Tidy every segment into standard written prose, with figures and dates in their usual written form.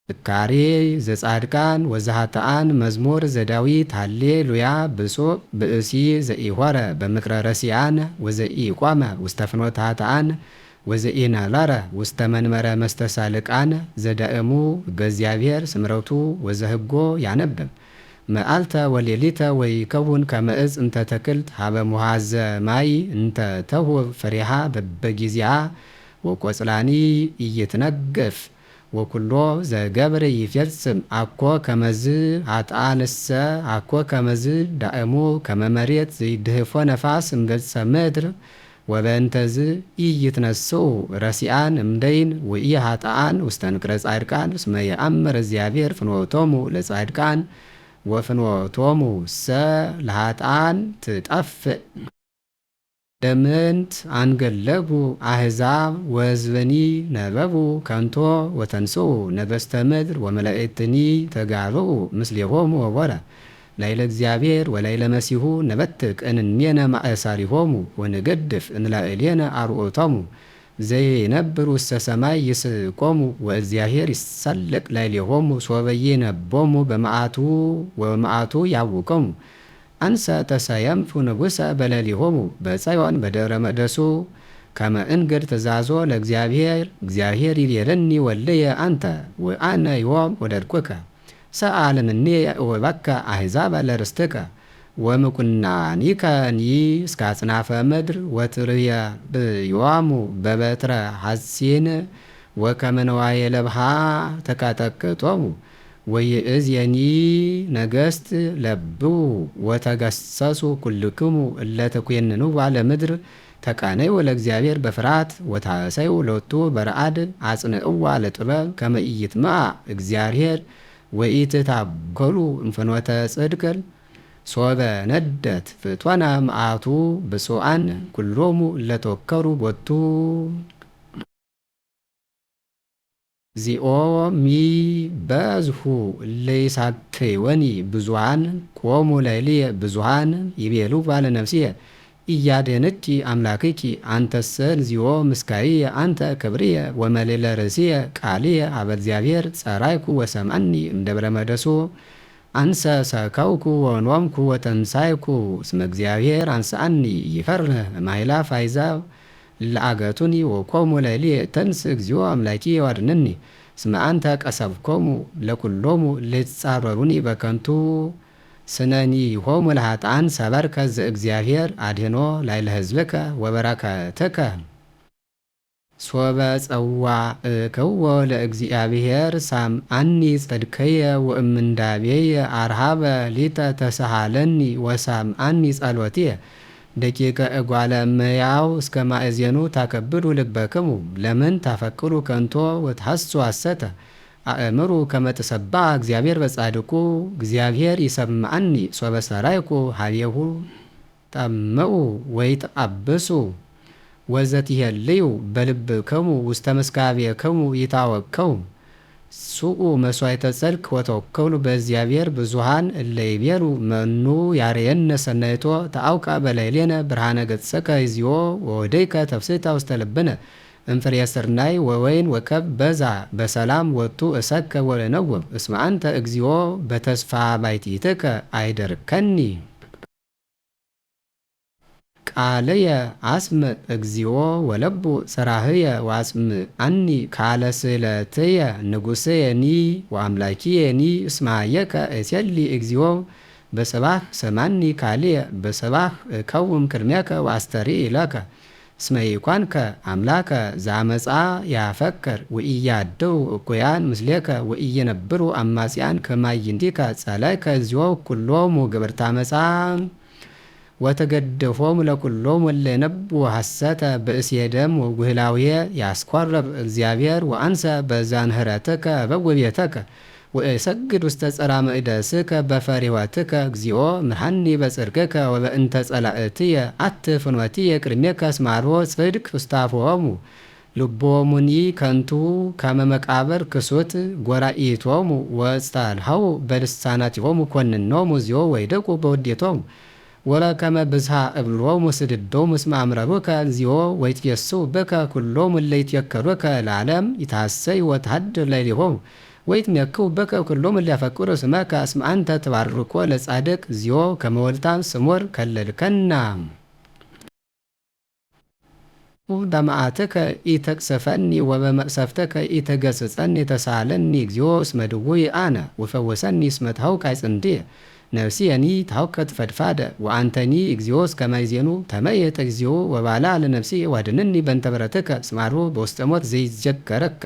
ፍካሬ ዘጻድቃን ወዘሃተአን መዝሙር ዘዳዊት ሃሌሉያ ብፁዕ ብእሲ ዘኢሖረ በምክረ ረሲአን ወዘኢቆመ ውስተ ፍኖተ ኃጥአን ወዘኢነበረ ውስተ መንበረ መስተሳልቃን ዘዳእሙ በእግዚአብሔር ስምረቱ ወዘህጎ ያነብብ መዓልተ ወሌሊተ ወይከውን ከመ ዕፅ እንተ ተክልት ሀበ ሙሃዘ ማይ እንተ ተሁብ ፍሬሃ በበጊዜአ ወቆጽላኒ ኢይትነገፍ ወኩሎ ዘገብር ይፈጽም አኮ ከመዝ ኃጥአንሰ አኮ ከመዝ ዳእሙ ከመ መሬት ዘይድህፎ ነፋስ እምገጸ ምድር ወበእንተዝ ኢይትነስኡ ረሲአን እምደይን ወኢኃጥአን ውስተ ንቅረ ጻድቃን እስመ የአምር እግዚአብሔር ፍኖቶሙ ለጻድቃን ወፍኖቶሙ ሰ ለኃጥአን ትጠፍእ ደምንት አንገለቡ አሕዛብ ወሕዝብኒ ነበቡ ከንቶ ወተንስኡ ነገሥተ ምድር ወመላእክትኒ ተጋብኡ ምስሌሆሙ ወቦረ ላይለ እግዚአብሔር ወላይለ መሲሁ ነበትቅ እንኔነ ማእሳሪሆሙ ወንገድፍ እንላዕሌነ አርዑቶሙ ዘይነብር ውስተ ሰማይ ይስቆሙ ወእግዚአብሔር ይሰልቅ ላዕሌሆሙ ሶበ ይነቦሙ በመዓቱ ወመዓቱ ያውቆሙ አንሰ ተሰየምቱ ንጉሠ በለሊሆሙ በጽዮን በደብረ መቅደሱ ከመ እንግር ትእዛዞ ለእግዚአብሔር እግዚአብሔር ይቤለኒ ወልየ አንተ ወአነ ዮም ወለድኩከ ሰአል እምኔ ወበከ አሕዛበ ለርስትከ ወምኩናኒከኒ እስከ አጽናፈ ምድር ወትርየ ብዮሙ በበትረ ሐጺን ወከመ ነዋየ ለብሃ ተቀጠቅጦሙ ወይእዜኒ ነገሥት ለብቡ ወተገሰሱ ኩልክሙ እለ ተኰንንዋ ለምድር ተቃነዩ ለእግዚአብሔር በፍርሃት ወታሰዩ ሎቱ በረአድ አጽንዕዋ ለጥበብ ከመ ኢይትመዓ እግዚአብሔር ወኢትታገሉ እምፍኖተ ጽድቅ ሶበ ነደት ፍትወነ መዓቱ ብፁዓን ኩሎሙ እለ ተወከሩ ቦቱ ዚኦ ሚ በዝሁ ለይሳተይወኒ ብዙሃን ቆሙ ላዕሌየ ብዙሃን ይቤሉ ባለ ነፍስየ ኢያድኅንኪ አምላክኪ አንተሰ እግዚኦ ምስካየ አንተ ክብርየ ወመሌለ ርእስየ ቃልየ ሀበ እግዚአብሔር ጸራይኩ ወሰምዐኒ እምደብረ መቅደሱ አንሰ ሰከውኩ ወኖምኩ ወተንሳይኩ እስመ እግዚአብሔር አንስአኒ ይፈርህ እምአእላፍ አሕዛብ ለአገቱኒ ወቆሙ ላዕሌየ ተንስ እግዚኦ አምላኪየ ወአድኅነኒ እስመ አንተ ቀሰብኮሙ ለኩሎሙ ለይጻረሩኒ በከንቱ ስነኒሆሙ ለኃጥአን ሰበርከ ዘእግዚአብሔር አድኅኖ ላዕለ ሕዝብከ ወበረከትከ ሶበ ጸዋዕክዎ ለእግዚአብሔር ሳምዐኒ ጽድቅየ ወእምንዳቤየ አርሃበ ሊተ ተሰሃለኒ ወሳምዐኒ ጸሎትየ ደቂቀ እጓለ እመሕያው እስከ ማእዜኑ ታከብዱ ልበክሙ ለምን ታፈቅሩ ከንቶ ወትሐሱ ሐሰተ አእምሩ ከመ ትሰብሐ እግዚአብሔር በጻድቁ እግዚአብሔር ይሰምዐኒ ሶበ ሰራይኩ ኀቤሁ ጠምዑ ወይትዐብሱ ወዘትሄልዩ በልብክሙ ውስተ ምስካቤክሙ ይታወከው ሱኡ መሥዋዕተ ጽድቅ ወተወከሉ በእግዚአብሔር ብዙሃን እለ ይቤሉ መኑ ያርየነ ሰናይቶ ተአውቀ በላዕሌነ ብርሃነ ገጽከ እግዚኦ ወወደይከ ተፍሥሕተ ውስተ ልብነ እምፍሬ ስርናይ ወወይን ወከብ በዛ በሰላም ወቱ እሰከ ወለነውብ እስመ አንተ እግዚኦ በተስፋ ባሕቲትከ አይደርከኒ ቃልየ አስምዕ እግዚኦ ወለቡ ጽራህየ ወአጽምዐኒ ካለ ስእለትየ ንጉሥየኒ ወአምላኪየኒ እስመ ኀየከ እሴሊ እግዚኦ በሰባህ ሰማኒ ካልየ በሰባህ እከውም ቅድሜከ ወአስተርኢ ለከ እስመ ኢኮንከ አምላከ ዘአመፃ ያፈክር ወኢያድኅው እኩያን ምስሌከ ወኢይነብሩ አማጺያን ከመ አዕይንቲከ ጸላእከ እግዚኦ ኩሎሙ ግብርተ አመፃ ወተገደፎሙ ለኩሎሙ እለ ይነብቡ ሐሰተ ብእሴ ደም ወጉህላውየ ያስኰርብ እግዚአብሔር ወአንሰ በዛንህረትከ በወቤተከ ወእሰግድ ውስተ ጽርሐ መቅደስከ በፈሪሆትከ እግዚኦ ምርሐኒ በጽድቅከ ወበእንተ ጸላእትየ አትህ ፍኖትየ ቅድሜከ እስመ አልቦ ጽድቅ ውስተ አፍዎሙ ልቦሙኒ ከንቱ ከመ መቃብር ክሱት ጐራኢቶሙ ወጸልሐው በልሳናቲሆሙ ኰንኖሙ እግዚኦ ወይደቁ በውዴቶሙ ወለከመ ብዝሃ እብሎሙ ስድዶሙ እስመ አምረሩከ እግዚኦ ወይትየስዑ በከ ኩሎሙ እለ ይትዘከሩከ ለዓለም ይትሐሰዩ ወትሐድር ላዕሌሆሙ ወይትሜክው በከ ኩሎም እሊያፈቅሩ ስመከ እስመ አንተ ትባርኮ ለጻድቅ እግዚኦ ከመ ወልታም ስሙር ከለልከና በመዓትከ ኢተቅሰፈኒ ወበመቅሰፍተከ ኢተገስጸኒ ተሳለኒ እግዚኦ እስመ ድውይ አነ ወፈወሰኒ እስመ ተሐውከ አዕጽምትየ ነፍስየኒ ተሐውከት ፈድፋደ ወአንተኒ እግዚኦ እስከ ማይዜኑ ተመየጥ እግዚኦ ወባላ ለነፍስየ ዋድነኒ በእንተ ምሕረትከ እስመ አልቦ በውስተ ሞት ዘይትዘከረከ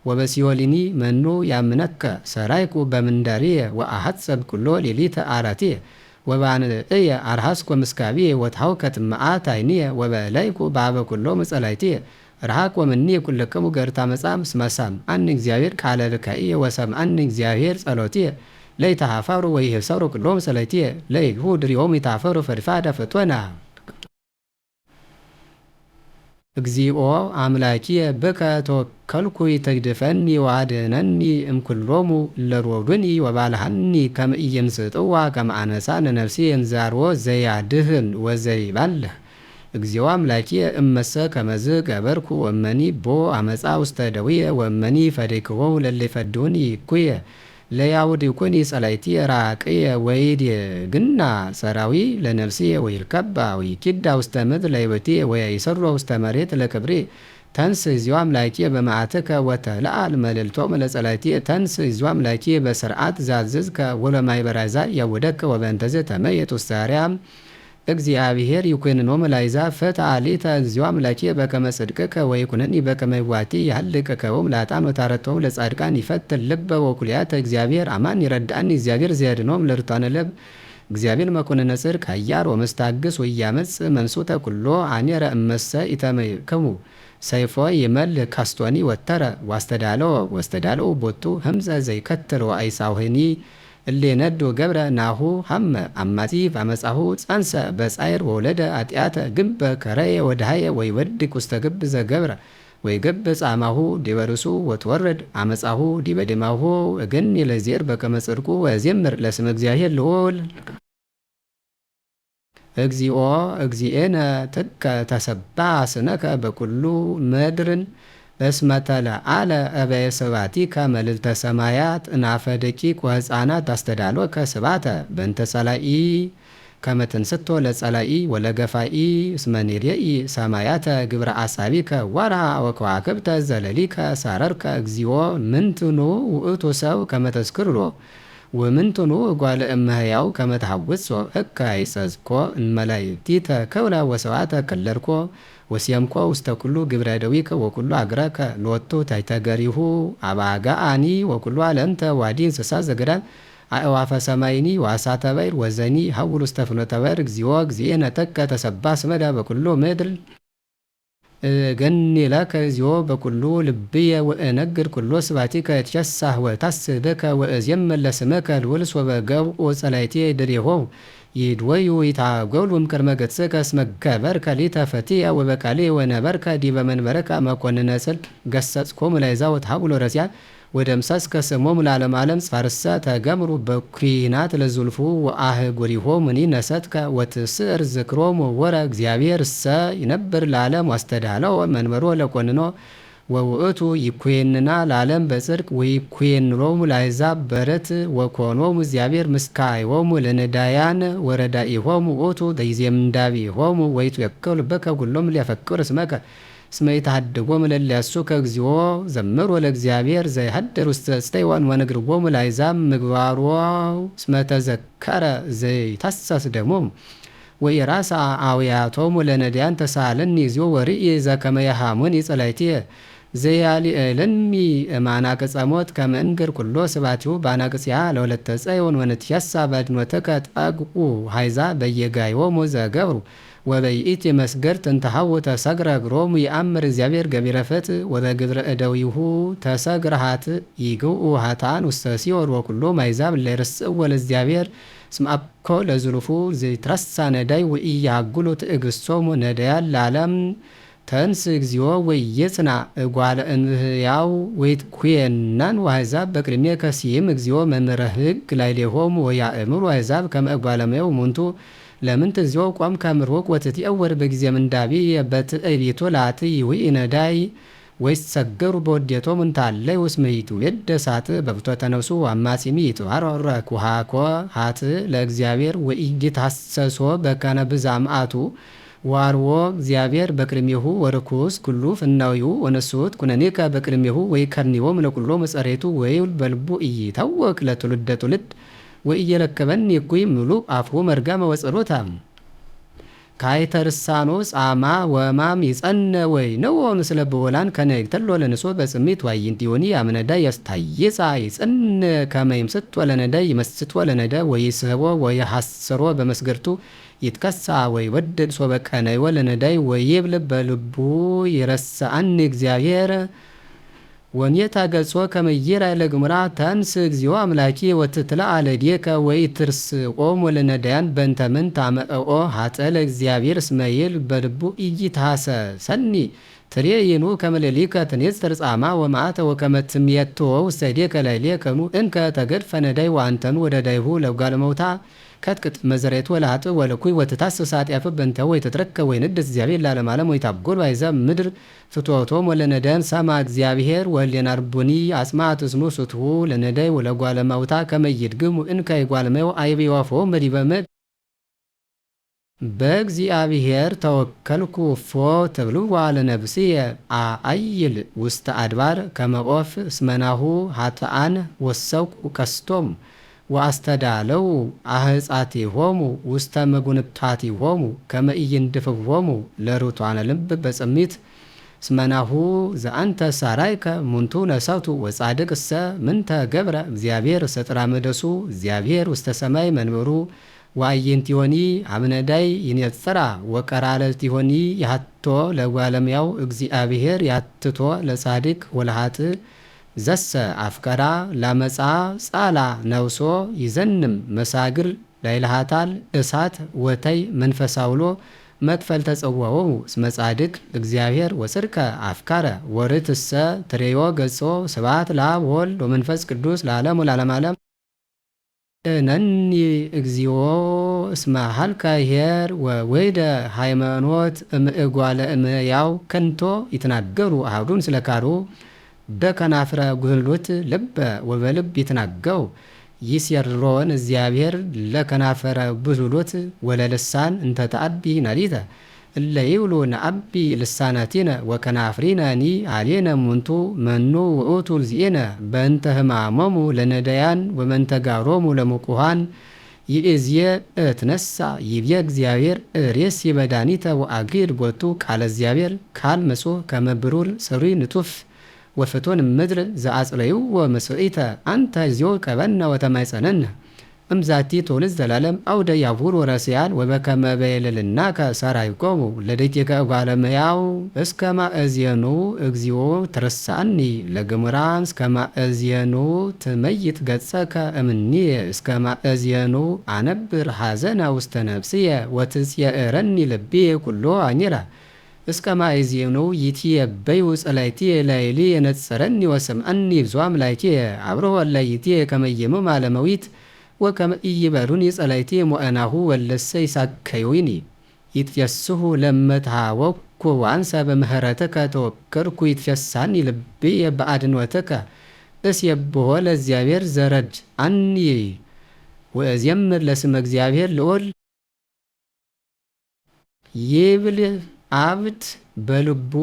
ወበሲኦልኒ መኑ ያምነከ ሰራይኩ በምንዳርየ ወአሐጸብ ኩሎ ሌሊተ አራትየ ወባንእየ አርሃስኮ ምስካብየ ወተሐውከት መዓት ዓይንየ ወበላይኩ በኀበ ኩሎሙ ጸላእትየ ረሃቅ ወምኔ ኩልክሙ ገርታ መጻም እስመ ሰምዐኒ እግዚአብሔር ቃለ ልካኢየ ወሰምዐኒ እግዚአብሔር ጸሎትየ ለይተሃፈሩ ወይህሰሩ ኩሎሙ ጸላእትየ ለይግሁ ድሪሆሙ ይታፈሩ ፈድፋደ ፍጡነ እግዚኦ አምላኪየ በከ ተወከልኩ ይትግድፈኒ ወአድኅነኒ እምኩሎሙ እለሮዱኒ ወባልሐኒ ከመ ኢይምስጥዋ ከመ አነሳ ለነፍስየ እንዛርዎ ዘያድኅን ወዘይባልሕ እግዚኦ አምላኪየ እመሰ ከመዝ ገበርኩ ወእመኒ ቦ አመፃ ውስተ ደውየ ወእመኒ ፈደይክዎሙ ለእለ ይፈድሁኒ እኩየ ለያውድኩኒ ጸላእትየ ራቅየ ወይዴግና ሰራዊ ለነፍስየ ወይርከባ ወይኪዳ ውስተ ምድር ለሕይወትየ ወይሰሮ ውስተ መሬት ለክብሬ ተንስ እግዚኦ አምላኪየ በመዓትከ ወተለዓል መልዕልቶሙ ለጸላእትየ ተንስ እግዚኦ አምላኪየ በስርዓት ዘአዘዝከ ወለማኅበረ አሕዛብ ያውደከ ወበእንተዝ ተመየጥ ውስተ አርያም እግዚአብሔር ይኩንኖሙ ለአሕዛብ ፍትሐ ሊተ እግዚኦ አምላኪየ በከመ ጽድቅከ ወይኩነኒ በከመ ይዋቲ ይሃልቅከቦሙ ለኃጥኣን ወታረቶሙ ለጻድቃን ይፈትን ልበ ወኩልያተ እግዚአብሔር አማን ይረዳእኒ እግዚአብሔር ዘያድኅኖሙ ለርቱዓነ ልብ እግዚአብሔር መኮንነ ጽድቅ ኃያር ወመስታግስ ወኢያመጽ መንሱተ ኩሎ አኔረ እመሰ ኢተመይክሙ ሰይፎ ይመልእ ካስቶኒ ወተረ ወስተዳለወ ቦቱ ህምዘ ዘይከትል ወአይሳውህኒ እሌነዶ ገብረ ናሁ ሀመ አማጺ በአመጻሁ ጸንሰ በጻይር ወወለደ ኃጢአተ ግንበ ከረየ ወድሃየ ወይወድቅ ውስተ ግብ ዘገብረ ወይገብ ጻማሁ ዲበ ርእሱ ወትወረድ አመጻሁ ዲበ ደማሁ እገኒ ለእግዚአብሔር በከመ ጽድቁ ወእዜምር ለስመ እግዚአብሔር ልዑል እግዚኦ እግዚእነ ጥቀ ተሰብሐ ስነከ በኩሉ ምድርን እስመ ተለዓለ አበየ ስብሐቲከ መልዕልተ ሰማያት እናፈ ደቂቅ ወሕፃናት አስተዳልወከ ስብሐተ በእንተ ጸላኢ ከመ ትንስቶ ለጸላኢ ወለገፋኢ እስመ ንሬኢ ሰማያተ ግብረ አሳቢከ ወርኃ ወከዋክብተ ዘለሊከ ሳረርከ እግዚኦ ምንትኑ ውእቱ ሰብ ከመ ተዝክሮ ወምንትኑ እጓለ እመሕያው ከመ ተሐውጾ እከ አይጸጽኮ እመላእክቲተ ክብረ ወስብሐተ ከለልኮ ወሲየምኮ ውስተ ኩሉ ግብረ ደዊከ ወኩሉ አግረከ ሎቱ ታይተገሪሁ አባጋአኒ ወኩሉ አለምተ ዋዲ እንስሳ ዘገዳም አእዋፈ ሰማይኒ ወአሳተ ባሕር ወዘኒ ሐውር ውስተ ፍኖተ ባሕር እግዚኦ እግዚእነ ጥቀ ተሰብሐ ስመዳ በኩሉ ምድር ገኒ ለከ እግዚኦ በኩሉ ልብየ ወእነግር ኩሎ ስብሐቲከ እትፌሳህ ወታስብከ ወእዜምር ለስምከ ልዑል ወበገብኡ ጸላእትየ ድሬሆሙ ይድወዩ ይታጐሉ እምቅድመ ገጽከ እስመ ገበርከ ሊተ ፈትየ ወበቃልየ ወነበርከ ዲበ መንበርከ መኮንነ ጽድቅ ገሰጽኮሙ ለአሕዛብ ወተሐውሎ ረሲዓን ወደምሰስከ ስሞሙ ለዓለመ ዓለም ጻርሰ ተገምሩ በኵናት ለዝልፉ ወአህጉሪሆሙኒ ነሰትከ ወትስዕር ዝክሮሙ ወረ እግዚአብሔር እሰ ይነብር ለዓለም ወአስተዳለወ መንበሮ ለኰንኖ ወውእቱ ይኰንና ለዓለም በጽድቅ ወይኰንኖሙ ለአሕዛብ በርትዕ ወኮኖሙ እግዚአብሔር ምስካዮሙ ለነዳያን ወረዳኢሆሙ ውእቱ ዘይዜምዳቢሆሙ ወይትዌከሉ በከ ኩሎሙ ሊያፈቅሩ ስመከ እስመ ይትሐድጎሙ ለእለ ያሱከ እግዚኦ ዘምሩ ለእግዚአብሔር ዘይሐድር ውስተ ጽዮን ወንግርዎሙ ለአሕዛብ ምግባሮ እስመ ተዘከረ ዘይታሰስ ደሞሙ ወኢራሳ አውያቶሙ ለነዳያን ተሳለኒ እግዚኦ ወርኢ ዘከመ የሃሙኒ ጸላእትየ ዘያልዕለኒ እምአናቅጸ ሞት ከመ እንግር ኩሎ ስብሐቲሁ በአናቅጽያ ለወለተ ጽዮን ወንትፌሳ በአድኅኖትከ ጠግኡ አሕዛብ በየጋዮሙ ዘገብሩ ወበይእቲ መስገድት እንተ ሐውተ ሰግረ እግሮሙ ይአምር እግዚአብሔር ገቢረ ፍትሕ ወበግብረ እደዊሁ ተሰግረ ኃጥእ ይግብኡ ኃጥኣን ውስተ ሲኦል ወኩሎሙ አሕዛብ እለ ይርስዕዎ ለእግዚአብሔር እስመ አብኮ ለዝሉፉ ዘይትረሳ ነዳይ ወኢያሃጉሉ ትዕግሥቶሙ ነዳያን ለዓለም ተንስ እግዚኦ ወኢይጽንዕ እጓለ እመሕያው ወይትኰነኑ አሕዛብ በቅድሜከ ሲም እግዚኦ መምህረ ሕግ ላዕሌሆሙ ወያእምሩ አሕዛብ ከመ እጓለ እመሕያው እሙንቱ ለምንት እግዚኦ ቆምከ እምርሑቅ ወትትዔወር በጊዜ ምንዳቤ በትዕቢቱ ላትይ ውኢ ነዳይ ወይሰገሩ በወዴቶም እንታለ ውስመይቱ የደሳት በብቶተ ነፍሱ አማጺሚቱ አሮረኩ ሃኮ ሃት ለእግዚአብሔር ወኢይትሐሰሶ በከነ ብዛ መዓቱ ዋርዎ እግዚአብሔር በቅድሜሁ ወርኩስ ኩሉ ፍናዊሁ ወነሱት ኩነኔከ በቅድሜሁ ወይከርኒዎ ለኩሎ መጸሬቱ ወይ በልቡ ኢይታወክ ለትውልደ ትውልድ ወኢየለከበኒ እኩይ ምሉእ አፍሁ መርገመ ወጸሎታ ካይተርሳኖ ጻማ ወማም ይጸነ ወይ ነው ምስለ በወላን ከነይተሎ ለነሶ በጽሚት ዋይንቲዮኒ አመነዳ ያስታይጻ ይጸነ ከመይምስት ወለነዳ ይመስት ወለነዳ ወይስህቦ ወይሐሰሮ በመስገርቱ ይትከሳ ወይ ወደድ ሶ በቀነይ ወለነዳይ ወይብል በልቡ ይረሳን እግዚአብሔር ወኔታ ገጾ ከመይራ ለግምራ ታንስ እግዚኦ አምላኪ ወትትላ አለዲከ ወይ ትርስ ቆም ወለነዳያን በንተምን ታመኦ ሀጠለ እግዚአብሔር እስመይል በልቡ ኢይታሰ ሰኒ ትሬይኑ ከመለሊከ ትኔጽር ጻማ ወማአተ ወከመትምየቶ ውሰዴከ ላይሌከኑ እንከ ተገድፈ ነዳይ ወአንተኑ ወደዳይሁ ለጓለመውታ ከትቅጥ መዘሬት ወላጥ ወለኩይ ወትታሰሳት ያፈ በንተ ወይ ተትረከ ወይ ንድስ እግዚአብሔር ለዓለም ዓለም ወይ ታብጎል ባይዛ ምድር ፍቶቶም ወለነዳን ሰማ እግዚአብሔር ወለናርቡኒ አስማት እስሙ ስትሁ ለነዳይ ወለጓለማውታ ከመይድግሙ እንከ ይጓለመው አይቢዋፎ መዲበመ በእግዚአብሔር ተወከልኩ ፎ ተብሉ ዋለ ነብስየ አይል ውስተ አድባር ከመቆፍ እስመናሁ ሀተአን ወሰውኩ ከስቶም ወአስተዳለው አህጻቲሆሙ ውስተ መጉንብታቲሆሙ ከመ ኢይንድፍዎሙ ለሩቷነ ልብ በጽሚት እስመናሁ ዘአንተ ሳራይከ ሙንቱ ነሰቱ ወጻድቅ እሰ ምንተ ገብረ እግዚአብሔር ሰጥራ መደሱ እግዚአብሔር ውስተ ሰማይ መንበሩ ዋይንቲሆኒ አምነዳይ ይነጽራ ወቀራለቲሆኒ ያቶ ለጓለሚያው እግዚአብሔር ያትቶ ለጻድቅ ወለሃት ዘሰ አፍቀራ ላመጻ ጻላ ነውሶ ይዘንም መሳግር ላይልሃታል እሳት ወተይ መንፈሳውሎ መክፈል ተጸዋው እስመ ጻድቅ እግዚአብሔር ወጽድቀ አፍካረ ወርትሰ ትሬዮ ገጾ ስብሐት ለአብ ወወልድ ወመንፈስ ቅዱስ ለዓለሙ ለዓለመ ዓለም እነኒ እግዚኦ እስመ ሀልከ ኄር ወወይደ ሃይማኖት እምእጓለ እምያው ከንቶ ይትናገሩ አሐዱን ስለካሩ በከናፍረ ጉህሎት ልበ ወበልብ ይትናገው ይስየሮን እግዚአብሔር ለከናፈረ ጉህሎት ወለልሳን እንተ ተአቢ ነሪተ እለ ይብሉ ነአቢ ልሳናቲነ ወከናፍሪናኒ አሌነ ሙንቱ መኑ ውእቱ ልዚኤነ በእንተ ህማሞሙ ለነዳያን ወመንተጋሮሙ ለሙቁሃን ይእዝየ እትነሳ ይብየ እግዚአብሔር ሬስ ይበዳኒተ ወአጊድ ቦቱ ቃለ እግዚአብሔር ካልመሶ ከመብሩር ስሪ ንቱፍ ወፍቶን ምድር ዘአጽለዩ ወመስዒተ አንተ ዚዮ ቀበነ ወተማይጸነነ እምዛቲ ትውልድ ዘላለም አውደ ያቡር ወረስያን ወበከመ በየልልናከ ሰራይቆሙ ለደቂቀ ጓለመያው እስከ ማእዝየኑ እግዚኦ ትረሳኒ ለግምራን እስከ ማእዝየኑ ትመይት ገጸከ እምኒ እስከ ማእዝየኑ አነብር ሐዘነ ውስተ ነፍስየ ወትጽየእረኒ ልብየ ኩሎ አኒራ እስከ ማእዝየኑ ይትየበዩ ጸላይቲ ላይሊ የነጸረኒ ወሰምዐኒ ብዙኃም ላይቲ አብርሆ ላይቲ ከመየመ ማለመዊት ወከመ ኢይበሩኒ ጸላይቲ ሞአናሁ ወለሰ ይሳከዩኒ ይትፈስሑ ለመትሃወኩ ወአንሰ በምህረትከ ተወከልኩ ይትፈሳኒ ልብየ በአድኅኖትከ እስየብሖ ለእግዚአብሔር ዘረድ አኒ ወእዜምር ለስመ እግዚአብሔር ልዑል ይብል አብድ በልቡ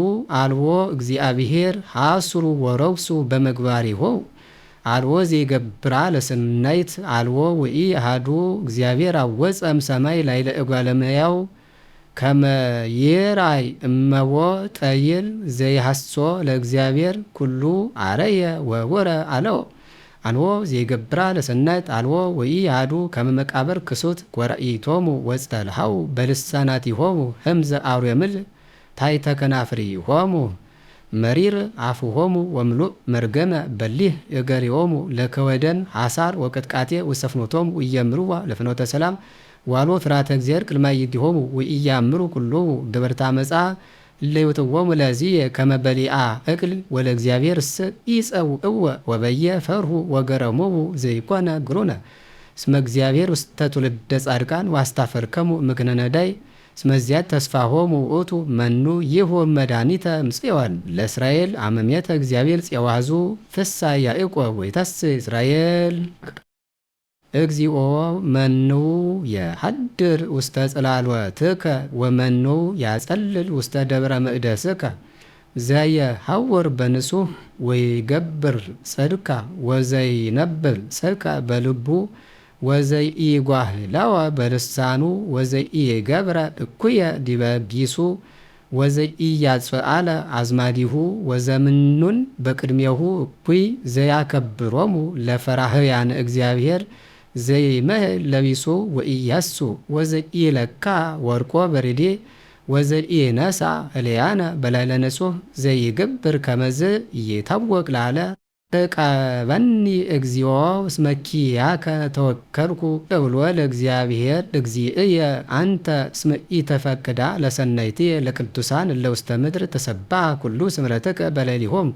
አልቦ እግዚአብሔር ሐስሩ ወረውሱ በመግባሪሆ አልቦ ዘይገብራ ለሰናይት አልቦ ወኢ አሐዱ እግዚአብሔር አወፀም ሰማይ ላይ ለእጓለመያው ከመ ይራይ እመቦ ጠይል ዘይሐሶ ለእግዚአብሔር ኩሉ አረየ ወወረ አለው አንዎ ዘይገብራ ለሰናይት አልቦ ወኢ አሐዱ ከመ መቃብር ክሱት ወረኢቶሙ ወጸልሐው በልሳናቲሆሙ ህምዘ አውሬምል ታሕተ ከናፍሪሆሙ መሪር አፉሆሙ ወምሉእ መርገመ በሊህ እገሪሆሙ ለከወደን ሐሳር ወቅጥቃቴ ወሰፍኖቶሙ ወኢየምሩዋ ለፍኖተ ሰላም ዋሎ ፍርሃተ እግዚአብሔር ቅድመ ይእዜሆሙ ወኢያእምሩ ኩሎሙ ገበርተ አመፃ ለይውጥዎሙ ለዚየ ከመ በሊአ እክል ወለእግዚአብሔር እሰ ኢጸውዕወ ወበየ ፈርሁ ወገረሞሙ ዘይኮነ ግሩነ እስመ እግዚአብሔር ውስተ ትውልደ ጻድቃን ወአስታፈርከሙ እምክነ ነዳይ ስመዚያት ተስፋሆሙ ውእቱ መኑ ይሁብ መድኃኒተ እምጽዮን ለእስራኤል አመሜተ እግዚአብሔር ጽዋዙ ፍሳ ያዕቆብ ወይታስይ እስራኤል። እግዚኦ መኑ የሐድር ውስተ ጽላሎትከ ወመኑ ያጸልል ውስተ ደብረ መቅደስከ ዘየሐውር በንጹሕ ወይገብር ጽድቃ ወዘይነብብ ጽድቃ በልቡ ወዘኢጓህላወ በልሳኑ ወዘኢገብረ እኩየ ዲበ ቢሱ ወዘኢያጽአለ አዝማዲሁ ወዘምኑን በቅድሜሁ እኩይ ዘያከብሮሙ ለፈራህያን እግዚአብሔር ዘይመህል ለቢሱ ወኢያሱ ወዘኢለካ ወርቆ በሬዴ ወዘኢነሳ እልያነ በላዕለ ንጹሕ ዘይገብር ከመዝ ይታወቅ ላለ እቀበኒ እግዚኦ እስመ ኪያከ ተወከልኩ እብሎ ለእግዚአብሔር እግዚእየ አንተ እስመ ኢተፈቅዳ ለሰናይትየ ለቅዱሳን እለ ውስተ ምድር ተሰብሐ ኩሉ ስምረትከ በሌሊሆሙ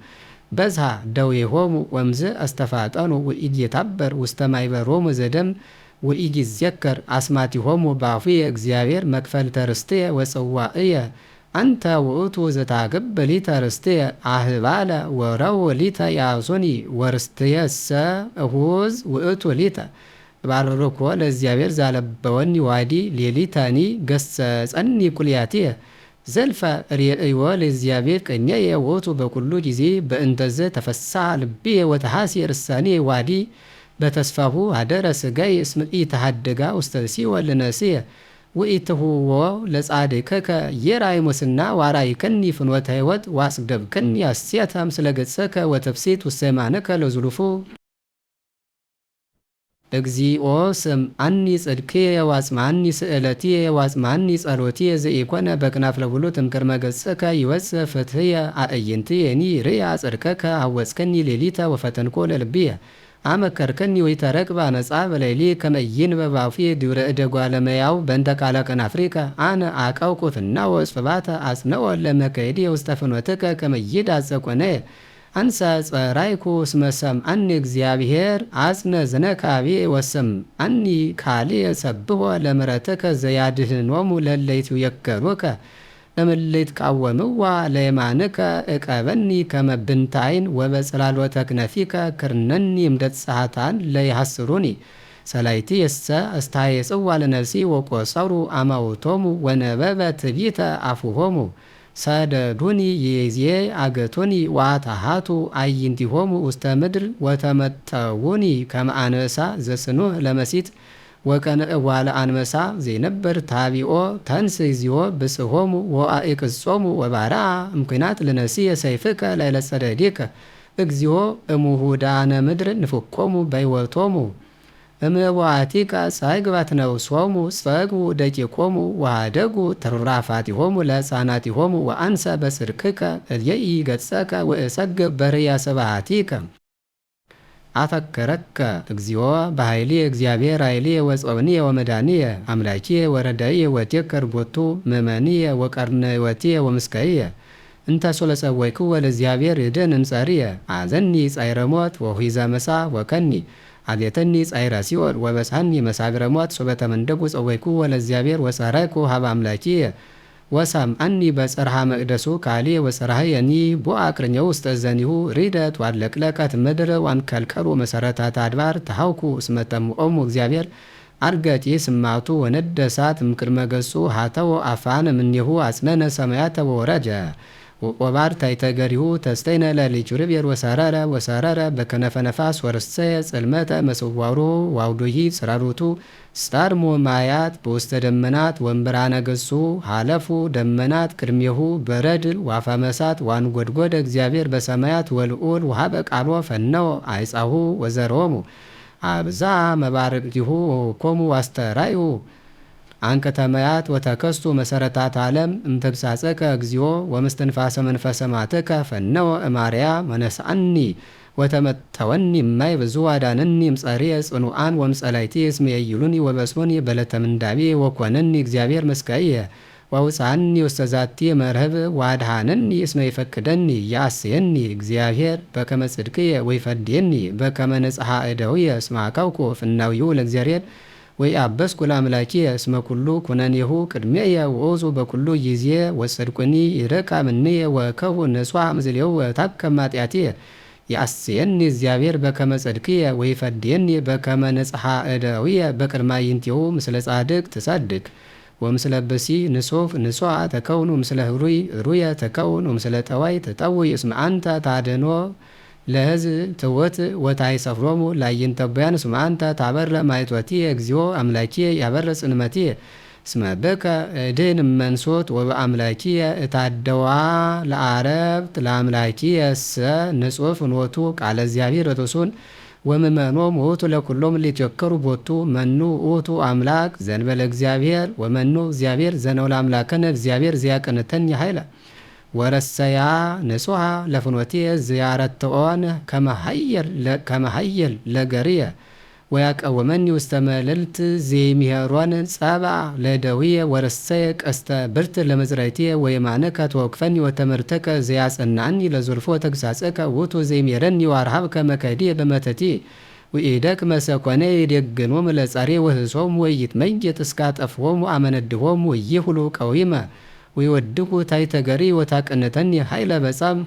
በዝሃ ደዌሆሙ ወምዝ አስተፋጠኑ ወኢይታበር ውስተ ማይበሮሙ ዘደም ወኢይዜከር አስማቲሆሙ በአፉየ እግዚአብሔር መክፈልተ ርስትየ ወጽዋዕየ አንተ ውእቱ ዘታገብ ሊተ ርስትየ አህባለ ወረው ሊተ ያሱኒ ወርስትየሰ እሁዝ ውእቱ ሊተ ባርኮ ለእግዚአብሔር ዛለበወኒ ዋዲ ሌሊታኒ ገሰጸኒ ቁልያትየ ዘልፈ ርእዮ ለእግዚአብሔር ቀኘየ ውእቱ በኩሉ ጊዜ በእንተዘ ተፈስሐ ልብየ ወተሐስየ ርሳኔየ ዋዲ በተስፋሁ አደረ ሥጋየ እስመ ኢተሐደጋ ውስተ ሲኦል ነፍስየ ወኢትሁዎ ለጻድቅከ የራይ ሙስና ዋራይከኒ ፍኖተ ሕይወት ዋስግደብከኒ ሐሴተ ምስለ ገጸከ ወተፍሥሕት ውስተ የማንከ ለዝሉፉ። እግዚኦ ስምዓኒ ጽድቅየ ዋጽምዓኒ ስእለትየ ዋጽምዓኒ ጸሎትየ ዘኢኮነ በክናፍ ለብሉት እምቅድመ ገጽከ ይወፅእ ፍትሕየ አዕይንትየኒ ርእያ ጽድቀከ አወጽከኒ ሌሊተ ወፈተንኮ ለልብየ አመከርከኒ ወይተረክበ አመፃ በላዕሌ ከመ ይንበብ አፉየ ድኅረ እደ እጓለ እመሕያው በእንተ ቃለ ከናፍሪከ አነ አቀውኩ ፍናወ ጽባተ አጽንዖ ለመከይድየ ውስተ ፍኖትከ ከመ ይዳጸ ቆነየ አንሰ ጸራይኩ እስመ ሰምዓኒ እግዚአብሔር አጽነ ዝነካብየ ወሰምዓኒ ካልእ ሰብሖ ለምሕረትከ ዘያድኅኖሙ ለእለ ይትየከሩከ እምእለ ይትቃወምዋ ለየማንከ እቀበኒ ከመ ብንተ ዓይን ወበጽላሎተ ክነፊከ ክርነኒ እምደጸሃታን ለይሐስሩኒ ሰላይትየሰ አስተሐየጽዋ ለነፍሲ ወቈጸሩ አማውቶሙ ወነበበ ትዕቢተ አፉሆሙ ሰደዱኒ ይእዜ አገቶኒ ወአታሃቱ አዕይንቲሆሙ ውስተ ምድር ወተመተውኒ ከመ አንበሳ ዘስኑዕ ለመሲት ወከነእጓለ አንበሳ ዘይነብር ታቢኦ ተንሥ እግዚኦ ብጽሖሙ ወአኢቅጾሙ ወባርዓ እምኲናት ለነፍስየ ሰይፍከ ላዕለ ጸደዲከ እግዚኦ እሙሁዳነ ምድር ንፍቆሙ በሕይወቶሙ እምቧቲከ ጸግበት ነፍሶሙ ጸግቡ ደቂቆሙ ወኀደጉ ትሩፋቲሆሙ ለሕፃናቲሆሙ ወአንሰ በጽድቅከ እሌኢ ገጸከ ወእሰግድ በርእየ ስብሐቲከ። አፈከረከ እግዚኦ በኃይልየ እግዚአብሔር ኃይልየ ወጾብንየ ወመድኃኒየ አምላኪየ ወረዳኢየ ወእቴከር ቦቱ ምእመንየ ወቀርነ ሕይወትየ ወምስካየ እንተ ሶለጸወይክዎ ለእግዚአብሔር ይድኅን እምጸርየ አዘኒ ጻዕረ ሞት ወሑይዘ መሳ ወከኒ አቤተኒ ጻዕረ ሲኦል ወበጽሐኒ መሳግረ ሞት ሶበ ተመንደጉ ጸወይክዎ ለእግዚአብሔር ወጸራይኩ ሀበ አምላኪየ ወሰምዓኒ በጽርሐ መቅደሱ ካልእ ወጸራህየኒ ቦአ ቅርኔው ውስተ እዘኒሁ ሪደት ዋለቅለቀት ምድር ዋንከልከሉ መሰረታት አድባር ተሐውኩ እስመ ተምኦሙ እግዚአብሔር አርገጢ ስማቱ ወነደ እሳት እምቅድመ ገጹ ሀተው አፋን እምኔሁ አጽነነ ሰማያተ ወወረጀ ወቆባር ታይተገሪሁ ተስተይነ ለሊጩርቤር ወሰረረ በከነፈ ነፋስ ወርሰየ ጽልመተ መስዋሩ ዋውዶሂ ጽራሩቱ ስታርሞ ማያት በውስተ ደመናት ወንብርሃነ ገጹ ሀለፉ ደመናት ቅድሜሁ በረድል ዋፈመሳት ዋንጐድጐደ እግዚአብሔር በሰማያት ወልዑል ወሀበ ቃሎ ፈነወ አይጻሁ ወዘሮሙ አብዛ መባርቅቲሁ ኮሙ ዋስተራዩ አንከተማያት ወተከስቱ መሰረታት ዓለም እምተግሳጸከ እግዚኦ ወምስትንፋሰ መንፈሰ ማትከ ፈነወ እማርያ መነስአኒ ወተመተወኒ እማይ ብዙ አዳነኒ እምጸርየ ጽኑዓን ወምጸላይትየ እስመ የይሉኒ ወበስሙኒ በለተ ምንዳቤ ወኮነኒ እግዚአብሔር መስካየ ወአውፅአኒ ውስተ ዛቲ መርህብ ወአድኀነኒ እስመ ይፈቅደኒ ያስየኒ እግዚአብሔር በከመ ጽድቅየ ወይፈድየኒ በከመ ንጽሐ እደውየ እስመ አቀብኩ ፍናዊሁ ለእግዚአብሔር ወይ አበስኩ ለአምላኪ እስመ ኩሉ ኩነኔሁ ቅድሜየ ወኦዙ በኩሉ ጊዜ ወጸድቁኒ ይረቃ ምንየ ወከሁ ንጹሐ ምስሌሁ ወታከመ ኃጢአትየ ያስየኒ እግዚአብሔር በከመ ጽድቅየ ወይፈድየኒ በከመ ንጽሐ እደዊየ በቅድመ ይንቲሁ ምስለ ጻድቅ ትጸድቅ ወምስለ ብሲ ንጹሕ ንጹሐ ተከውኑ ምስለ ህሩይ ሩየ ተከውን ወምስለ ጠዋይ ተጠውይ እስመ አንተ ታድኅኖ ለሕዝብ ትውት ወታይሰፍሮሙ ላይንተበያን እስመ አንተ ታበረ ማይቶትየ እግዚኦ አምላኪየ ያበረ ጽልመትየ እስመ በከ እድኅን መንሶት ወበአምላኪየ እታደዋ ለአረብት ለአምላኪየ እሰ ንጹሕ ፍኖቱ ቃለ እግዚአብሔር ርቱሱን ወምእመኖም ውእቱ ለኩሎም ሊትዘከሩ ቦቱ መኑ ውእቱ አምላክ ዘእንበለ እግዚአብሔር ወመኑ እግዚአብሔር ዘእንበለ አምላክነ እግዚአብሔር ዘያቀንተኒ ኃይለ ወረሰያ ንጹሐ ለፍኖትየ ዘያረትዖን ከመ ኃየል ለገርየ ወያቀወመኒ ውስተ መልዕልት ዘይምሄሮን ጸብአ ለእደዊየ ወረሰየ ቀስተ ብርት ለመዝራእትየ ወየማነከ ተወክፈኒ ወተምህርተከ ዘያጸናኒ ለዘልፎ ተግሣጽከ ውእቱ ዘይምሄረኒ ወአርኀብከ መከድየ በመተትየ ወኢደክ መሰኮነ ይዴግኖሙ ለጸሬ ወህሶሙ ወይትመይጥ እስከ አጠፍሆሙ አመነድሆሙ ወይሁሉ ቀዊመ ወይወድቁ ታሕተ ገሪ ወታቅንተኒ ኃይለ በጻም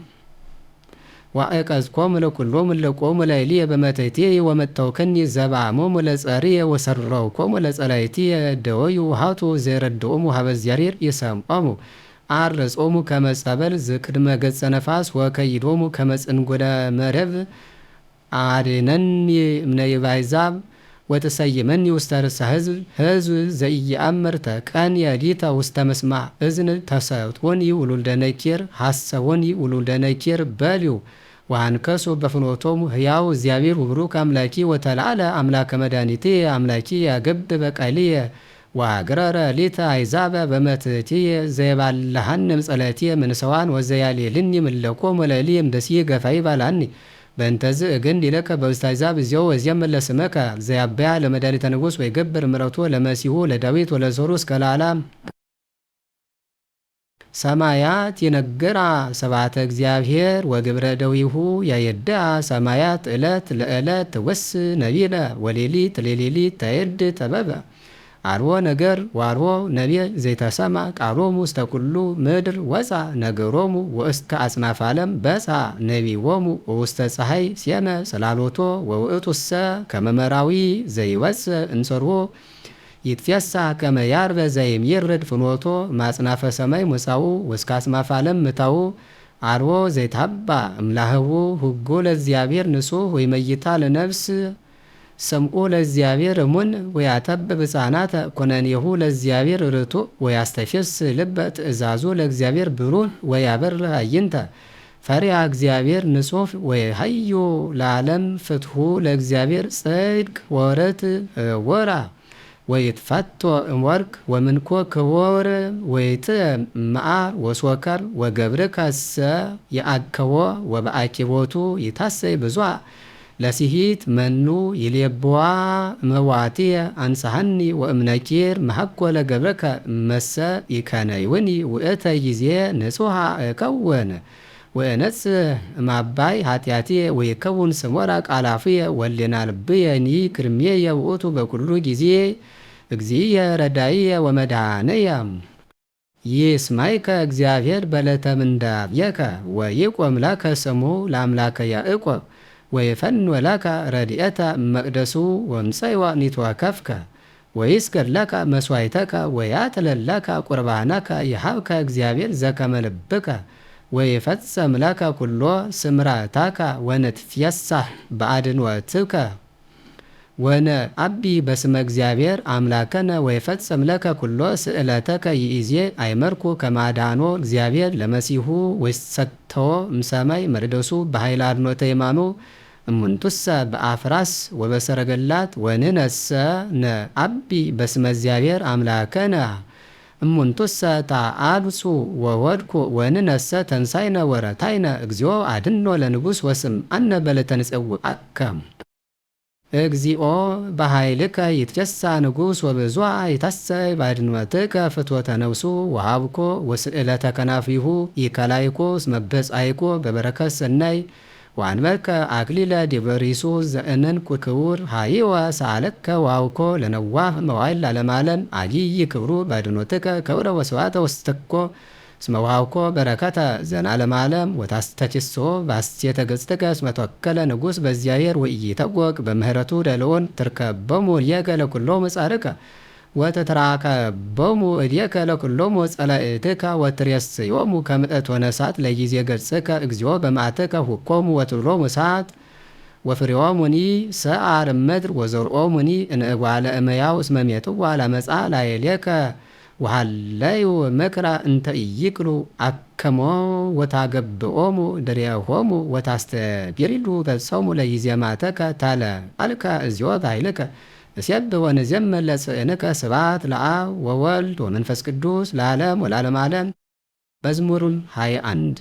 ወአዕቀዝኮሙ ለኵሎሙ እለቆሙ ላዕሌየ በመተትየ ወመጠውከኒ ዘባሞሙ ለጸርየ ወሰረውኮሙ ለጸላእትየ ደወዩ ውሃቱ ዘይረድኦሙ ሀበ እግዚአብሔር ይሰምዖሙ አርጾሙ ከመ ጸበል ዘቅድመ ገጸ ነፋስ ወከይዶሙ ከመ ጽንጉደ መረብ አድኅነኒ እምነ አሕዛብ ወተሰይመኒ ውስተ ርእሰ ሕዝብ ዘኢየአምር ተቀን የዲተ ውስተ ምስማዕ እዝን ተሰጥዖኒ ውሉደ ነኪር ሐሰቦኒ ውሉደ ነኪር በልዩ ወአንከሱ በፍኖቶሙ ሕያው እግዚአብሔር ወቡሩክ አምላኪ ወተልዓለ አምላከ መድኃኒትየ አምላኪ ያገብብ በቃልየ ወአግረረ ሊተ አሕዛበ በመትሕትየ ዘየባልሐንም ጸሎትየ ምንሰዋን ወዘያሌልኒ እምለቆሙ ላዕሌየ እምደስየ ገፋይ ባልሐኒ በእንተዝ እግንድ ይለከ በውስተ አሕዛብ እዚያው ወዚያም ለስመከ ዘያበያ ለመድኃኒተ ንጉሥ ወይገብር ምሕረቱ ለመሲሁ ለዳዊት ወለዘሩ እስከ ለዓለም ሰማያት ይነግራ ስብሐተ እግዚአብሔር ወግብረ እደዊሁ ያየድአ ሰማያት ዕለት ለዕለት ትወስ ነቢለ ወሌሊት ለሌሊት ታየድ ተበበ አልቦ ነገር ወአልቦ ነቢይ ዘይተሰማ ቃሎሙ ውስተ ኩሉ ምድር ወፃ ነገሮሙ ወእስከ አጽናፈ ዓለም በፃ ነቢዮሙ ወውስተ ፀሐይ ሴመ ጽላሎቶ ወውእቱሰ ከመ መራዊ ዘይወፅእ እንሰርዎ ይትፌሳህ ከመ ያርበ ዘይምይርድ ፍኖቶ ማጽናፈ ሰማይ ሙፃኡ ወእስከ አጽናፈ ዓለም ምታኡ አልቦ ዘይትሃባ እምላህቡ ሕጉ ለእግዚአብሔር ንጹሕ ወይመይታ ለነፍስ ሰምዑ ለእግዚአብሔር እሙን ወያተብብ ሕፃናተ ኩነኔሁ ለእግዚአብሔር ርቱዕ ወያስተፌስ ልበ ትእዛዙ ለእግዚአብሔር ብሩህ ወያበር አዕይንተ ፈሪሃ እግዚአብሔር ንጹሕ ወይሃዩ ለዓለም ፍትሑ ለእግዚአብሔር ጽድቅ ወረት ወራ ወይትፈቶ እምወርቅ ወምንኮ ክቡር ወይጥዕ መዓር ወሶከር ወገብርከሰ የአከቦ ወበአኪቦቱ ይታሰይ ብዙኃ ለሲሂት መኑ ይሌብዋ እመዋትየ አንሳሃኒ ወእምነኪር መሐኮ ለገብረከ መሰ ይከነይውኒ ውእተ ጊዜ ንጹሐ እከውን ወእነጽህ እማባይ ኃጢአትየ ወይከውን ስሞራ ቃላፍየ ወሌና ልብየኒ ቅድሜየ ውእቱ በኩሉ ጊዜ እግዚእየ ረዳኢየ ወመድኃኒየ ይስማዕከ እግዚአብሔር በዕለተ ምንዳቤከ ወይቆም ለከ ስሙ ለአምላከ ያዕቆብ ወይፈኑ ለከ ረድኤተ እመቅደሱ ወእምጽዮን ይትወከፍከ ወይስግድ ለከ መሥዋዕተከ ወያጥልል ለከ ቁርባነከ ይሃብከ እግዚአብሔር ዘከመ ልብከ ወይፈጽም ለከ ኩሎ ስምረተከ ወንትፌሳህ በአድኅኖትከ ወነዐቢ በስመ እግዚአብሔር አምላከነ ወይፈጽም ለከ ኩሎ ስእለተከ ይእዜ አይመርኩ ከመ አድኃኖ እግዚአብሔር ለመሲሑ ወይሰተዎ እምሰማይ መቅደሱ በኃይለ አድኅኖተ የማኑ እሙንቱሰ በአፍራስ ወበሰረገላት ወንሕነሰ ነዐቢ በስመ እግዚአብሔር አምላከነ እሙንቱሰ ተአልሱ ወወድቁ ወንሕነሰ ተንሣእነ ወረታዕነ እግዚኦ አድኅኖ ለንጉሥ ወስምዓነ በዕለተ ንጽውዐከ እግዚኦ በኃይልከ ይትፌሳህ ንጉሥ ወብዙኃ ይታሰይ በአድኅኖትከ ፍትወተ ነፍሱ ወሀብኮ ወስእለተ ከናፊሁ ይከላይኮ እስመ በጻይኮ በበረከት ሰናይ ወአንበርከ አክሊለ ዲበሪሱ ዘእነንኩ ክቡር ሃይወ ሰአለከ ዋውኮ ለነዋህ መዋይል ላለማለም አጊይ ክብሩ ባድኖትከ ከብረ ወስዋዕተ ወስተኮ እስመ ወሃብኮ በረከተ ዘላለም ዓለም ወታስተችሶ ባስቴተ ገጽትከ እስመ ተወከለ ንጉሥ በእግዚአብሔር ወኢይተወቅ በምህረቱ ደልኦን ትርከቦሙ እዴከ ለኵሎሙ ጻድቃ ወተትራከቦሙ እዴከ ለኵሎሙ ጸላእትከ ወትሬስዮሙ ከመ እቶነ እሳት ለጊዜ ገጽከ እግዚኦ በመዓትከ ሁኮሙ ወትብሎሙ እሳት ወፍሬዎሙኒ ሰዓር እምድር ወዘርኦሙኒ እንእጓለ እመያው እስመ ሜጥዋ ለመጻ ላዕሌከ ወሃለዩ መክራ እንተ ኢይክሉ አከሞ ወታገብኦሙ ድሬሆሙ ወታስተቢሪሉ ገጾሙ ለይዜማተከ ታለ አልከ እግዚኦ በኃይልከ እሴብሕ ወንዜምር ለጽእንከ ስብሐት ለአብ ወወልድ ወመንፈስ ቅዱስ ለዓለም ወለዓለመ ዓለም። መዝሙር 21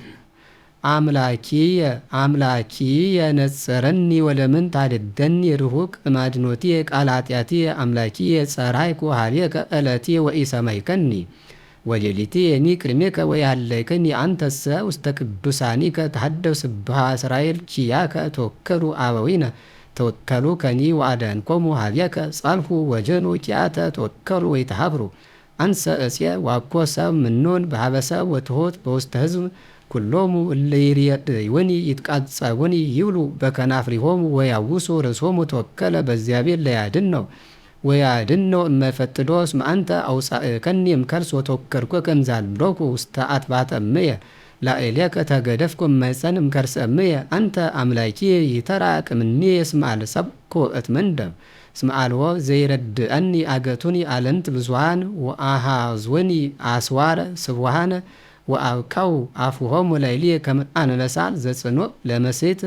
አምላኪየ አምላኪየ ነጽረኒ ወለምን ታድደኒ ርሁቅ እማድኖትየ ቃለ ኃጢአትየ አምላኪየ ጸራይኩ ኀቤከ ዕለትየ ወኢሰማይከኒ ወሌሊትየኒ ቅድሜከ ወኢሃለይከኒ አንተሰ ውስተ ቅዱሳኒከ ተሐደው ስብሐ እስራኤል ኪያከ ተወከሉ አበዊነ ተወከሉ ከኒ ወአዳንኮሙ ኀቤከ ጻልሑ ወጀኑ ኪያተ ተወከሉ ወይተሃብሩ አንሰ እፄ ዋኮ ሰብ ምኑን በኀበ ሰብ ወትሑት በውስተ ሕዝብ ኩሎሙ እለ ይሬእዩኒ ይትቃጸቡኒ ይብሉ በከናፍሪሆሙ ወያውሱ ርእሶሙ ተወከለ በእግዚአብሔር ለያድኅነው ወያድኅነው እመፈጥዶ እስመ አንተ አውጻእከኒ እምከርስ ወተወከልኩከ እምዛልምሮኩ ውስተ አጥባተ እምየ ላዕሌከ ተገደፍኩ እማኅፀን እምከርሰ እምየ አንተ አምላኪየ ይተራቅ እምኔየ እስመ አልሰብኮ እትመንደብ እስመ አልቦ ዘይረድአኒ አገቱኒ አለንት ብዙኃን ወአኀዙኒ አስዋረ ስቡሐነ ወአብካው አፉሆሙ ላዕሌየ ከመ አንበሳ ዘጽኑዕ ለመሴት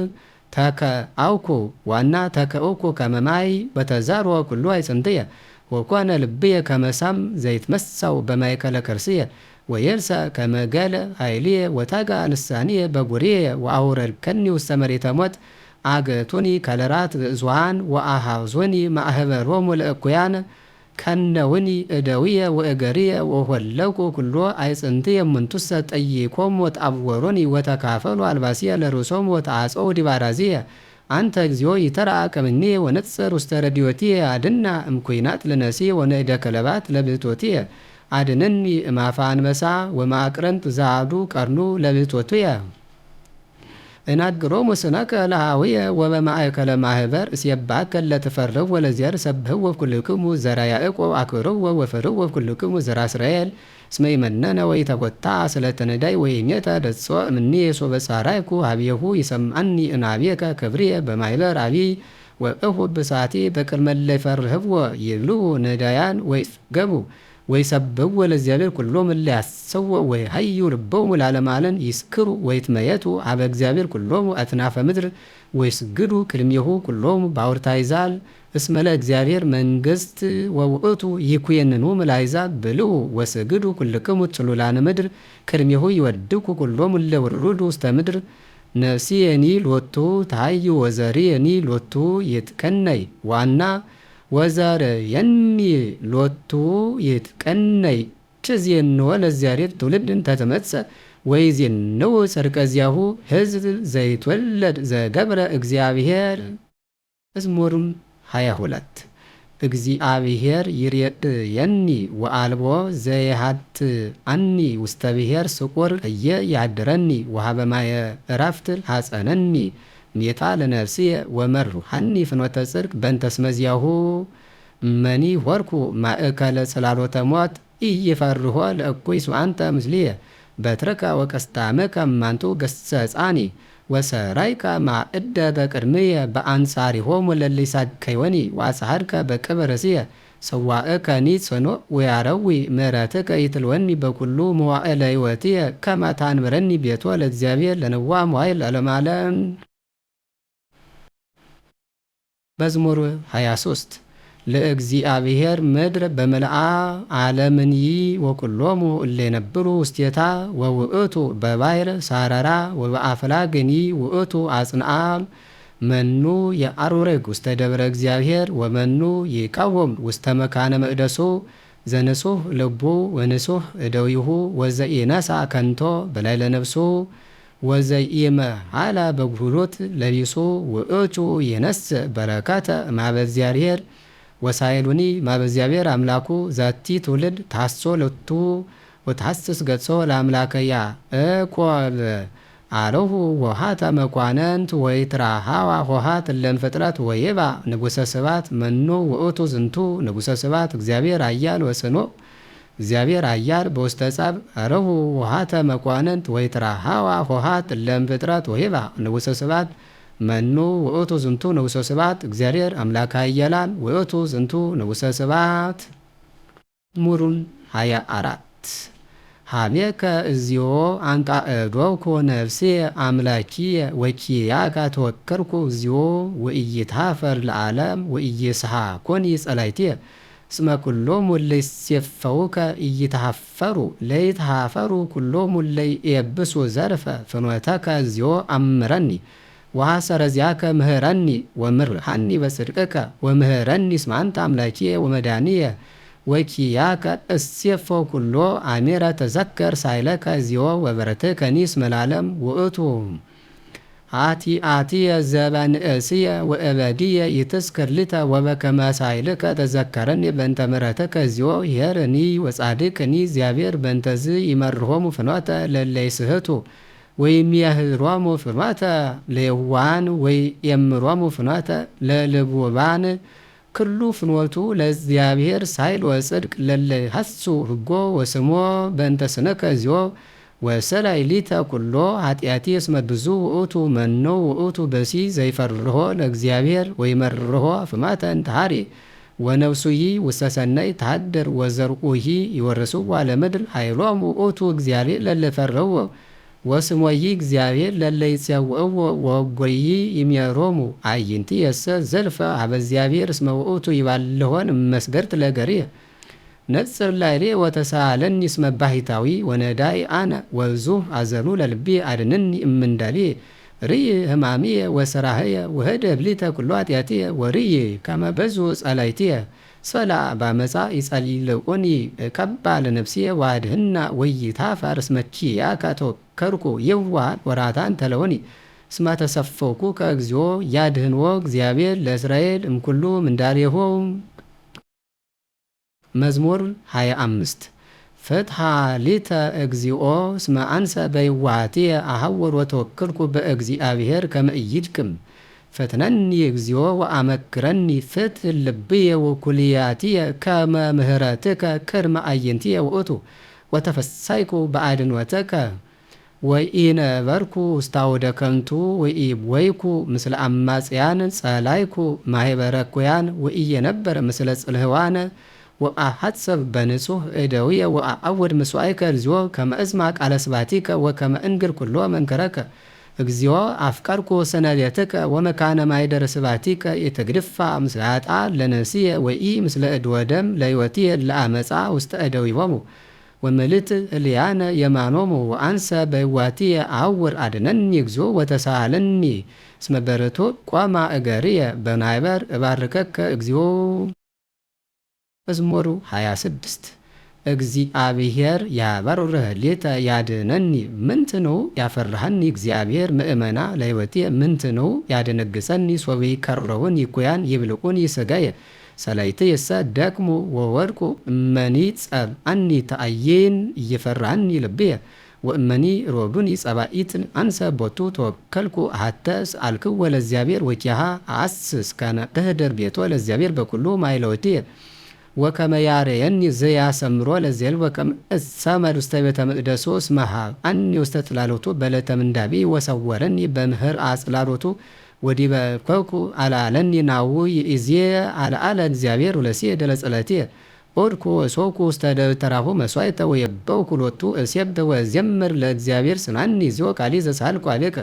ተከአውኩ ዋና ተከአውኩ ከመ ማይ ወተዛርወ ኩሉ አዕጽምትየ ወኮነ ልብየ ከመ ሰም ዘይትመሰው በማእከለ ከርስየ ወየብሰ ከመ ገለ ኃይልየ ወታግአ ልሳንየ በጉርየ ወአውረድከኒ ውስተ መሬተ ሞት አገቱኒ ከለራት ብዙኃን ወአኀዙኒ ማእህበሮሙ ለእኩያን ከነውኒ እደዊየ ወእገሪየ ወሆለቁ ኩሎ አዕጽምትየ እሙንቱሰ ጠይቆሙ ወተአወሮኒ ወተካፈሉ አልባሲየ ለርእሶሙ ወተአጽኡ ዲበ አራዝየ አንተ እግዚኦ ይተራቅ እምኔየ ወነጽር ውስተ ረድኤትየ አድኅና እምኲናት ለነፍስየ ወነእደ ከለባት ለብሕቶትየ አድኅነኒ እምአፈ አንበሳ ወማዕቅረንት ዘአሐዱ ቀርኑ ለብሕቶትየ እናግሮሙ ስነከ ለኀውየ ወበማእከለ ማኅበር እሴብሐከ ለትፈርኅዎ ወለእግዚአብሔር ሰብሕዎ ኩልክሙ ዘራ ያዕቆብ አክብርዎ ወፍርህዎ ኩልክሙ ዘራ እስራኤል እስመ ይመነነ ወኢተኰትዐ ስለተ ነዳይ ወኢሜተ ደጾ እምኔየ ሶበ ጸራይኩ ኀቤሁ ይሰምዐኒ እምኀቤከ ክብርየ በማኅበር አቢይ ወእሁድ ብሳቲ በቅድመ እለ ይፈርህዎ ይብልዑ ነዳያን ወይጽገቡ ወይሰብሕዎ ለእግዚአብሔር ኩሎሙ እለ ያሰውዑ ወይሃዩ ልቦሙ ለዓለመ ዓለም ይስክሩ ወይትመየጡ ኀበ እግዚአብሔር ኩሎሙ አእትናፈ ምድር ወይስግዱ ቅድሜሁ ኩሎሙ ባሕውርተ አሕዛብ እስመ ለእግዚአብሔር መንግሥት ወውእቱ ይኩነኑ ለአሕዛብ ብልዑ ወስግዱ ኩልክሙ ጽሉላነ ምድር ቅድሜሁ ይወድቁ ኩሎሙ እለ ውርዱ ውስተ ምድር ነፍስየኒ ሎቱ ተሃዩ ወዘርየኒ ሎቱ ይትቀነይ ዋና ወዘርየኒ ሎቱ ይትቀነይ ችዜንዎ ለእግዚአብሔር ትውልድን ተትመጽእ ወይዜንው ጽድቀ ዚአሁ ሕዝብ ዘይትወለድ ዘገብረ እግዚአብሔር። መዝሙር 22 እግዚአብሔር ይሬእየኒ ወአልቦ ዘይሃትአኒ ውስተ ብሔር ስቁር ህየ ያድረኒ ወሀበ ማየ ዕረፍት ሐጸነኒ ሜታ ለነፍስየ ወመርሖኒ ፍኖተ ጽድቅ በእንተ ስመ ዚአሁ እመኒ ሆርኩ ማእከለ ጽላሎተ ሞት ኢይፈርሖ ለእኩይ እስመ አንተ ምስልየ በትረከ ወቀስታመከ እማንቱ ገሠጻኒ ወሰራይከ ማእደ በቅድምየ በአንጻሪሆሙ ለእለ ይሳድከዮኒ ወአጽሐድከ በቅብረ ርእስየ ሰዋእከኒ ጽኑዕ ወያረዊ ምሕረትከ ይትልወኒ በኩሉ መዋዕለ ሕይወትየ ከመ ታንብረኒ ቤቶ ለእግዚአብሔር ለነዋህ መዋዕል ለዓለመ ዓለም። መዝሙር 23 ለእግዚአብሔር ምድር በመልአ ዓለምኒ ወኩሎሙ እለ ይነብሩ ውስቴታ ወውእቱ በባሕር ሳረራ ወበአፍላግኒ ውእቱ አጽንዓ መኑ የዐሩግ ውስተ ደብረ እግዚአብሔር ወመኑ ይቃወም ውስተ መካነ መቅደሱ ዘንጹሕ ልቡ ወንጹሕ እደዊሁ ወዘኢነሣ ከንቶ በላዕለ ነፍሱ ወዘኢመ ሀላ በጉሎት ለቢሶ ውእቱ ይነስ በረከተ እምኀበ እግዚአብሔር ወሳይሉኒ እምኀበ እግዚአብሔር አምላኩ ዛቲ ትውልድ ታሶ ለቱ ወታስስ ገጾ ለአምላከያ እኮል አለሁ ወሃተ መኳንንት ወይትራሃዋ ሆሃት እለን ፍጥረት ወይባ ንጉሰ ስባት መኖ ውእቱ ዝንቱ ንጉሰ ስባት እግዚአብሔር አያል ወስኖ እግዚአብሔር አያል በውስተ ጻብ አረሁ ወሃተ መኳንንት ወይትራሃዋ ሆሃት እለን ፍጥረት ወይባ ንጉሰ ስባት መኖ ውእቱ ዝንቱ ንጉሰ ስባት እግዚአብሔር አምላከ ኃያላን ውእቱ ዝንቱ ንጉሰ ስባት። ሙሩን 24 ሀቤከ እግዚኦ አንቃዕዶኩ ነፍሴ አምላኪየ ወኪያከ ተወከልኩ እግዚኦ ወኢይትኀፈር ለዓለም ወኢይስሐኮኒ ጸላእትየ እስመ ኩሎሙ እለ ይሴፈውከ ኢይትኀፈሩ ለይትኀፈሩ ኩሎሙ እለ ይኤብሱ ዘርፈ ፍኖተከ እግዚኦ አምረኒ ወሐሰረ ዚአከ ምህረኒ ወምርሐኒ በጽድቅከ ወምህረኒ እስመ አንተ አምላኪየ ወመድኃኒየ ወኪያከ እሴፎ ኩሎ አሜረ ተዘከር ሳይለከ እግዚኦ ወበረትከኒ እስመ ለዓለም ውእቱ አቲየ ዘበንእስየ ወእበድየ ይትዝክር ልተ ወበከመ ሳይልከ ተዘከረኒ በእንተ ምሕረትከ እግዚኦ ይሄርኒ ወጻድቅኒ እግዚአብሔር በእንተዝ ይመርሆሙ ፍኖተ ለእለ ይስሕቱ ወይሜህሮሙ ፍኖተ ለየዋሃን ወይኤምሮሙ ፍኖተ ለልቡባን ክሉ ፍኖቱ ለእግዚአብሔር ሳይል ወጽድቅ ለለ ሐሱ ሕጎ ወስሞ በእንተ ስምከ እግዚኦ ወሰላይ ሊተ ኩሎ ኃጢአቲ እስመ ብዙ ውእቱ መኖ ውእቱ በሲ ዘይፈርሆ ለእግዚአብሔር ወይመርሆ ፍማተ እንተሃሪ ወነፍሱይ ውስተ ሰናይ ተሃድር ወዘርኡሂ ይወርስዋ ለምድር ኃይሎሙ ውእቱ እግዚአብሔር ለለ ፈርህዎ ወስሞይ እግዚአብሔር ለለ ይጼውዕዎ ወጎይ ይሜሮሙ አዕይንቲ የሰ ዘልፈ ኀበ እግዚአብሔር እስመ ውእቱ ይባልሆን መስገርት ለገርየ ነጽር ላይሬ ወተሳለኒ እስመ ባሕታዊ ወነዳይ አነ ወብዙሕ አዘኑ ለልቤ አድነኒ እምንዳቤ ርእይ ሕማምየ ወስራህየ ወህድግ ሊተ ኩሎ ኃጢአትየ ወርእይ ከመ በዙ ጸላእትየ ሰላ በአመፃ ይጸልዑኒ ከባ ለነፍስየ ዋድህና ወኢይትኀፈር እስመ ኪያከ ተወከልኩ የዋሃን ወራታን ተለወኒ እስመ ተሰፈውኩ ከእግዚኦ ያድህንዎ እግዚአብሔር ለእስራኤል እምኩሉ ምንዳቤሆ። መዝሙር 25 ፍትሐ ሊተ እግዚኦ እስመ አንሰ በየዋህትየ አሐውር ወተወከልኩ በእግዚአብሔር ከመ ኢይድክም ፈትነኒ እግዚኦ ወአመክረኒ ፍትሕ ልብየ ወኩልያትየ ከመ ምህረትከ ቅድመ አዕይንትየ ውእቱ ወተፈሳይኩ በአድኅኖትከ ወኢነበርኩ ውስተ አውደ ከንቱ ወኢቦይኩ ምስለ አማጽያን ጸላይኩ ማኅበረ እኩያን ወኢየነብር ምስለ ጽልህዋነ ወአሐጽብ በንጹሕ እደውየ ወአዐውድ ምሥዋዕከ እግዚኦ ከመ እስማዕ ቃለ ስብሐቲከ ወከመ እንግር ኩሎ መንከረከ እግዚኦ አፍቀርኩ ሰነዴትከ ወመካነ ማኅደረ ስብሐቲከ ኢትግድፋ ምስለ ኃጥኣን ለነፍስየ ወኢ ምስለ እድ ወደም ለሕይወትየ ለአመፃ ውስተ እደዊሆሙ ወምልእት እልያነ የማኖሙ ወአንሰ በየዋህትየ አሐውር አድኅነኒ እግዚኦ ወተሳሃለኒ እስመ በርቱዕ ቆማ እገርየ በማኅበር እባርከከ እግዚኦ። መዝሙር 26 እግዚአብሔር ያበርህ ሊተ ያድነኒ ምንትኑ ያፈርሃኒ እግዚአብሔር ምእመና ለሕይወትየ ምንትኑ ያደነግጸኒ ሶበ ይከርሁኒ እኩያን ይብልዑኒ ሥጋየ ሰላእትየሰ ደክሙ ወወድቁ እመኒ ጸብአኒ ተአይን ይፈርሃኒ ልብየ ወእመኒ ሮዱኒ ጸባኢትን አንሰ ቦቱ ተወከልኩ አሐተ ሰአልክዎ ለእግዚአብሔር ወኪያሃ አሐስስ ከመ እህድር ቤቶ ለእግዚአብሔር በኩሉ ማይለወትየ ወከመ ያርየኒ ዘያሰምሮ ለእግዚአብሔር ወከመ እሰመድ ውስተ ቤተ መቅደሱ እስመ ኀበኒ ውስተ ጽላሎቱ በዕለተ ምንዳቤ ወሰወረኒ በምህር አጽላሎቱ ወዲበ ኮኩ አልዓለኒ ናሁ ይእዜ አልዓለ እግዚአብሔር ወለሲየ ደለ ጸሎትየ ኦድኩ ወሶኩ ውስተ ደብተራሁ መሥዋዕተ ወየበውኩ ሎቱ እሴብሕ ወእዜምር ለእግዚአብሔር ስምዐኒ እግዚኦ ቃልየ ዘሳልኩ ኀቤከ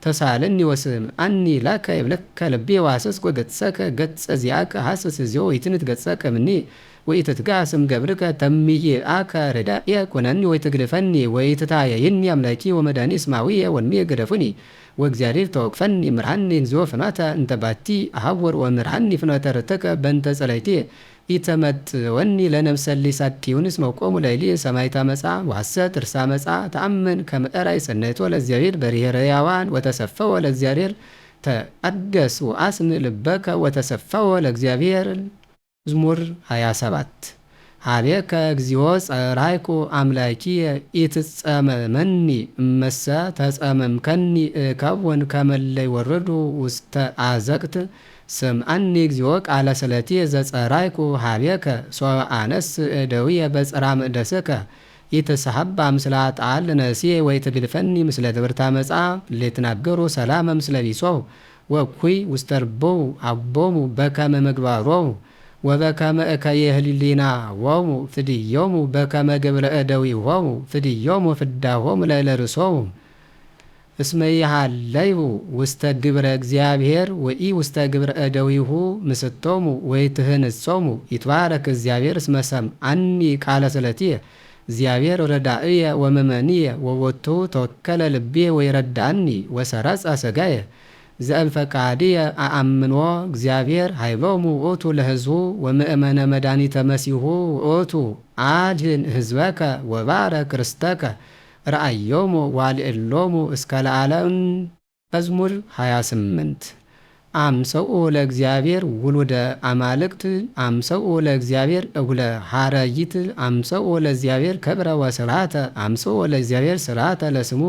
ተሳሃለኒ ወስምዐኒ ለከ ይብለከ ልቤ ወሐሰስኩ ገጸከ ገጸ ዚአከ ሐስስ እግዚኦ ወኢትንት ገጸከ እምኔ ወኢትትጋስ እምገብርከ ተምይአከ ርዳእየ ኮነኒ ወኢትግድፈኒ ወኢትታየይኒ አምላኪ ወመድኃኒ እስማዊየ ወንሜ ገደፉኒ ወእግዚአብሔር ተወቅፈኒ ምርሃኒ እግዚኦ ፍኖተ እንተ ባቲ አሐውር ወምርሃኒ ፍኖተ ርትከ በእንተ ጸላእቲ ኢተመጥወኒ ለነፍሰሊ ሳቲውንስ መቆሙ ለይሊ ሰማይታ መጻ ወሐሰት እርሳ መጻ ተአምን ከመዕራይ ሰነይቶ ለእግዚአብሔር በርሄረ ሕያዋን ወተሰፈወ ለእግዚአብሔር ተቀደስ ወአስም ልበከ ወተሰፈወ ለእግዚአብሔር። መዝሙር 27 ሀቤከ እግዚኦ ጸራይኩ አምላኪየ ኢትጸመመኒ እመሰ ተጸመምከኒ እከውን ከመለይ ወረዱ ውስተ አዘቅት ስምዐኒ እግዚኦ ቃለ ስለትየ ዘጸራይኩ ሀቤከ ሶበ አነስ እደዊየ በጽራ መቅደስከ ኢትሰሐባ ምስለ ኃጥአን ለነፍስየ ወኢትግድፈኒ ምስለ ትምህርተ አመፃ ለይትናገሩ ሰላመ ምስለ ቢጾሙ ወእኩይ ውስተ ልቦሙ አቦሙ በከመ ምግባሮሙ ወበከመ እከየ ህሊናሆሙ ፍድዮሙ በከመ ግብረ እደዊሆሙ ፍድዮሙ ፍዳሆሙ ላዕለ ርእሶሙ እስመ ይሃለዩ ውስተ ግብረ እግዚአብሔር ወኢ ውስተ ግብረ እደዊሁ ምስቶሙ ወይትህንጾሙ ይትባረክ እግዚአብሔር እስመ ሰምዐኒ ቃለ ስለትየ እግዚአብሔር ረዳእየ ወመመንየ ወቦቱ ተወከለ ልብየ ወይረዳእኒ ወሰረጸ ሥጋየ ዘእምፈቃድየ አአምኖ እግዚአብሔር ኃይሎሙ ውእቱ ለሕዝቡ ወምእመነ መድኃኒተ መሲሑ ውእቱ አድኅን ሕዝበከ ወባረክ ርስተከ ረአዮሙ ዋልዕሎሙ እስከ ለዓለም። መዝሙር 28 አምሰኡ ለእግዚአብሔር ውሉደ አማልክት አምሰኡ ለእግዚአብሔር እጉለ ሐረይት አምሰኡ ለእግዚአብሔር ክብረ ወስብሐተ አምሰኡ ለእግዚአብሔር ስርዓተ ለስሙ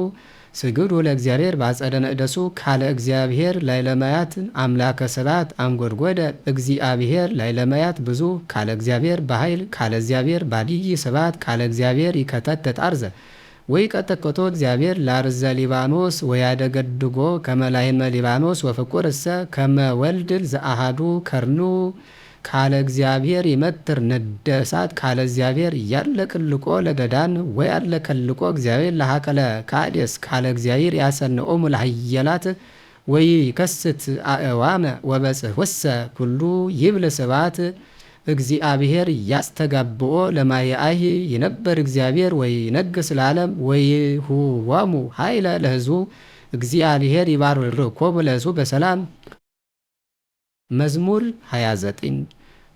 ስግዱ ለእግዚአብሔር ባጸደ መቅደሱ ካለ እግዚአብሔር ላዕለማያት አምላከ ስብሐት አንጐድጐደ እግዚአብሔር ላዕለማያት ብዙ ካለ እግዚአብሔር በኃይል ካለ እግዚአብሔር ባልይ ስብሐት ካለ እግዚአብሔር ይከተት ተጣርዘ ወይቀጠቅጦ እግዚአብሔር ላርዘ ሊባኖስ ወያደገድጎ ከመ ላሕመ ሊባኖስ ወፍቁር እሰ ከመ ወልድል ዘአሐዱ ከርኑ ካለ እግዚአብሔር ይመትር ነደ እሳት ካለ እግዚአብሔር ያለቅልቆ ለገዳን ወያለከልቆ እግዚአብሔር ለሃከለ ካዴስ ካለ እግዚአብሔር ያሰንኦሙ ለኃያላት ወይከስት አእዋመ ወበጽሕወሰ ኩሉ ይብል ስብሐት እግዚአብሔር ያስተጋብኦ ለማየአይ ይነበር እግዚአብሔር ወይነግስ ለዓለም ወይሁቦሙ ኃይለ ለሕዝቡ እግዚአብሔር ይባርኮሙ ለሕዝቡ በሰላም። መዝሙር 29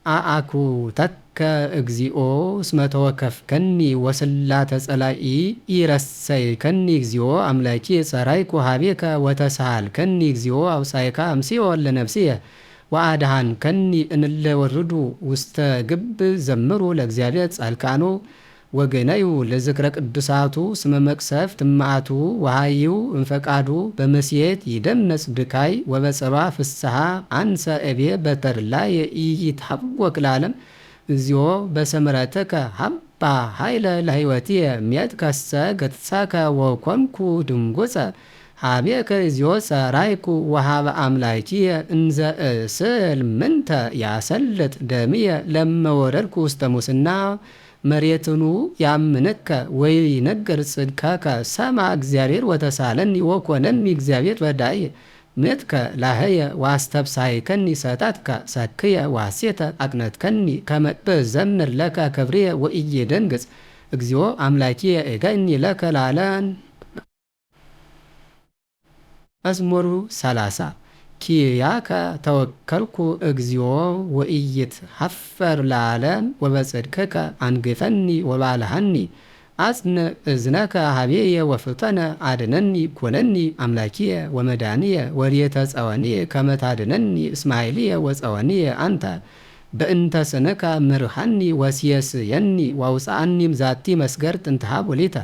አአኩተከ እግዚኦ እስመ ተወከፍከኒ ወስላተ ጸላኢ ኢረሰይከኒ እግዚኦ አምላኪ ጸራይኩ ሀቤከ ወተሳሃልከኒ እግዚኦ አውሳይካ አምሲኦ ለነፍስየ ወአድኃንከኒ እንለ ወርዱ ውስተ ግብ ዘምሩ ለእግዚአብሔር ጻልቃኖ ወገነዩ ለዝክረ ቅዱሳቱ ስመ መቅሰፍት እምአቱ ወሃዩ እንፈቃዱ በመስየት ይደምነጽ ብካይ ወበጸባ ፍስሐ አንሰ እቤ በተርላየ ኢይትሐወክ ለዓለም እግዚኦ በሰምረትከ ሀባ ኃይለ ለሕይወትየ እምየትከሰ ገትሳከ ወኮንኩ ድንጉፀ ሀቤከ እግዚኦ ጸራይኩ ወሀበ አምላኪየ እንዘ እስል ምንተ ያሰልጥ ደምየ ለመወረድኩ ውስተ ሙስና መሬትኑ ያምነከ ወይነግር ጽድቀከ ሰማ እግዚአብሔር ወተሳለኒ ወኮነኒ እግዚአብሔር ረዳእየ ምትከ ላህየ ዋስተብሳይከኒ ሰጣትከ ሰክየ ዋሴተ አቅነትከኒ ከመ ብዘምር ለከ ክብርየ ወኢይደንግጽ እግዚኦ አምላኪየ እገኒ ለከ ለዓለም። መዝሙር 30 ኪያከ ተወከልኩ እግዚኦ ወኢይትሐፈር ለዓለም ወበጽድቅከ አንግፈኒ ወባልሐኒ አጽንዕ እዝነከ ሀቤየ ወፍጠነ አድነኒ ኮነኒ አምላኪየ ወመድኃኒየ ወርየተ ጸወንየ ከመ ታድነኒ እስመ ኃይልየ ወጸወንየ አንተ በእንተ ስምከ ምርሐኒ ወሲየስየኒ ዋውፅአኒም ዛቲ መስገርት እንተሃብ ወሊተ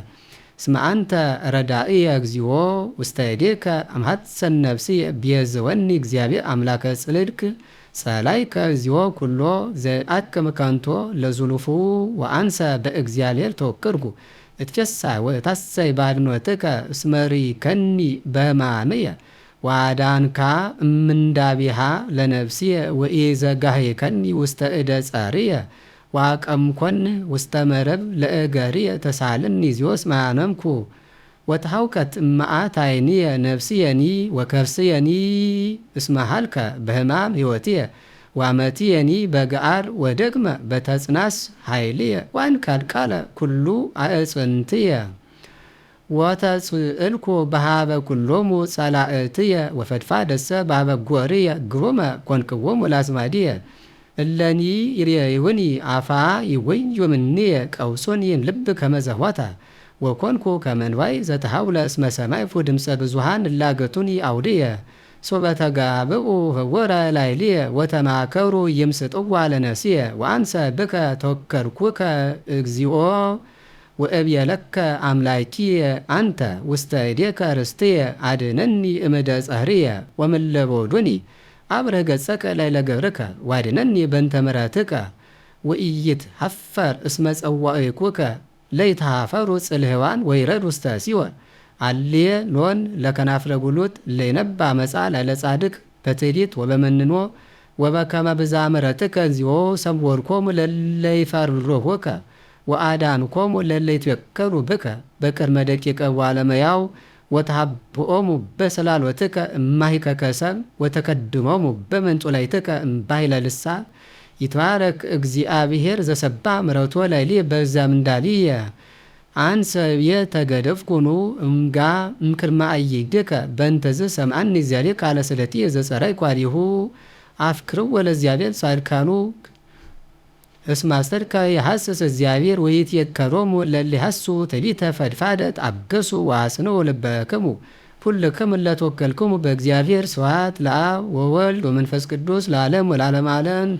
እስመ አንተ ረዳእየ እግዚኦ ውስተ እዴከ አምሐትሰን ነፍስየ ቤዝወኒ እግዚአብሔር አምላከ ጽልድክ ጸላይከ እግዚኦ ኩሎ ዘአክመ ከንቶ ለዙሉፉ ወአንሰ በእግዚአብሔር ተወከልኩ እትፌሳህ ወታሰይ ባድኖትከ እስመ ሪከኒ በሕማምየ ወአዳንካ እምንዳቢሃ ለነፍስየ ወኢዘጋህከኒ ውስተ እደ ጸርየ ዋቀምኮን ውስተ መረብ ለእገርየ ተሳልኒ እግዚኦ እስመ አነምኩ ወተሐውከት እምአት ዓይንየ ነፍስየኒ ወከርስየኒ እስመ ሀልከ በሕማም ሕይወትየ ዋመትየኒ በገዓር ወደግመ በተጽናስ ኃይልየ ወአንካል ቃለ ኩሉ አዕጽንትየ ወተጽእልኩ በሃበ ኩሎሙ ጸላእትየ ወፈድፋደሰ በሃበ ጐርየ ግሩመ ኮንክዎሙ ለአዝማድየ እለኒ ይሬይሁኒ አፋ ይወዩ እምኔየ ቀውሶኒ እምልብ ከመ ዘኆታ ወኮንኩ ከመ ንዋይ ዘተሃውለ እስመ ሰማዕኩ ድምፀ ብዙኃን እላገቱኒ አውድየ ሶበ ተጋብኡ ህወረ ላዕልየ ወተማከሩ ይምስጥዋ ለነፍስየ ወአንሰ ብከ ተወከልኩከ እግዚኦ ወእብየለከ አምላኪየ አንተ ውስተ እዴከ ርስትየ አድኅነኒ እምደ ጸህርየ ወምለቦዱኒ አብርህ ገጸከ ላዕለ ገብርከ ዋድነኒ በእንተ ምሕረትከ ወኢይትሐፈር እስመ ጸዋዕኩከ ለይትሃፈሩ ጽልሕዋን ወይረድ ውስተ ሲኦል አልየ ኖን ለከናፍረ ጉሉት ለይነባ መጻ ላዕለ ጻድቅ በትዕቢት ወበመንኖ ወበከመ ብዝኃ ምሕረትከ እግዚኦ ሰወርኮሙ ለእለ ይፈርሁከ ወአዳንኮሙ ለእለ ይትወከሉ ብከ በቅድመ ደቂቀ ዋለመያው ወተሃብኦሙ በሰላሎትከ እማሂከከ ሰብእ ወተከድሞሙ በመንጦላዕትከ እምባሕረ ልሳን ይትባረክ እግዚአብሔር ዘሰብአ ምሕረቶ ላዕሌየ በዘእምዳልየ አንሰ የተገደፍኩኑ እምጋ እምክርመ አዕይድከ በእንተዝ ሰምዐኒ እግዚአብሔር ቃለ ስእለትየ ዘጸረይኩ አዲሁ አፍቅርዎ ለእግዚአብሔር ጻድቃኑ እስመ አስተርካሪ ይሐስስ እግዚአብሔር ወይትየከሮሙ ለእለ ይሐሱ ትዕቢተ ፈድፋደ ተአገሡ ወአጽንዑ ልበክሙ ኩልክሙ እለ ተወከልክሙ በእግዚአብሔር። ስብሐት ለአብ ወወልድ ወመንፈስ ቅዱስ ለዓለሙ ወለዓለመ ዓለም።